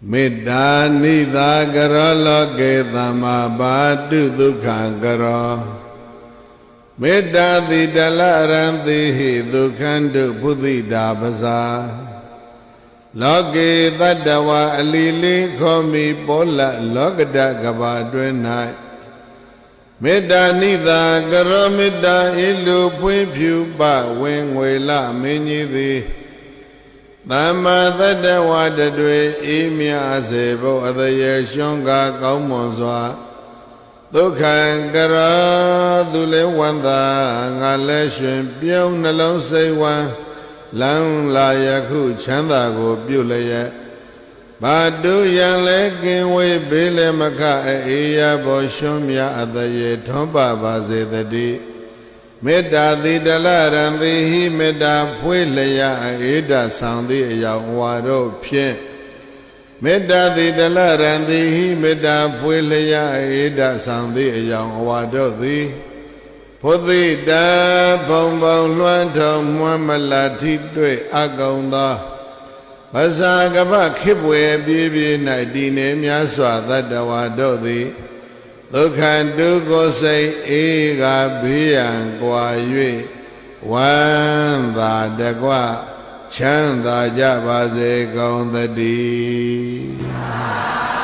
မေတ္တာနိသာကရောလောကေသမ္မာဘာတုဒုက္ခံကရောမေတ္တာတိတလရံတိဟိဒုက္ခန္တုဘုဒ္ဓိတာပဇာလောကေတတ္တဝါအလီလေးခောမိပောလလောကတကဘာတွင်၌မေတ္တာနိသာကရောမေတ္တာဤလူဖွင့်ဖြူပဝင်းငွေလမင်းကြီးသည်သမ္မာတတ္တဝါတွေအေးမြစေဖို့အတရေရှွန်ကားကောင်းမွန်စွာဒုက္ခံကရာသူလည်းဝန္တာငါလည်းရှင်ပြုံးနှလုံးစိတ်ဝမ်းလမ်းလာယခုချမ်းသာကိုပြုလျက်ဘာတုယံလည်းကင်ဝေးဘေးလည်းမခအေးရဘောရှွန်မြအတရေထွန်းပါပါစေတည်းမေတ္တာတိတလရံတိဟိမေတ္တာဖွေးလျက်အေဒဆောင်သည့်အယောင်ဝါတို့ဖြင့်မေတ္တာတိတလရံတိဟိမေတ္တာဖွေးလျက်အေဒဆောင်သည့်အယောင်ဝါတို့သည်ဘုဒ္ဓိတာဘုံဘုံလွှမ်းထုံမွမ်းမလထိတွေ့အကောင်သောပဇာကပခိပွေပြေးပြေး၌တည်နေများစွာသတ္တဝါတို့သည်ဒုက္ခတုကိုစိတ်အေးကဘေးရန်ကွာ၍ဝမ်းသာတကွချမ်းသာကြပါစေကုန်သတည်း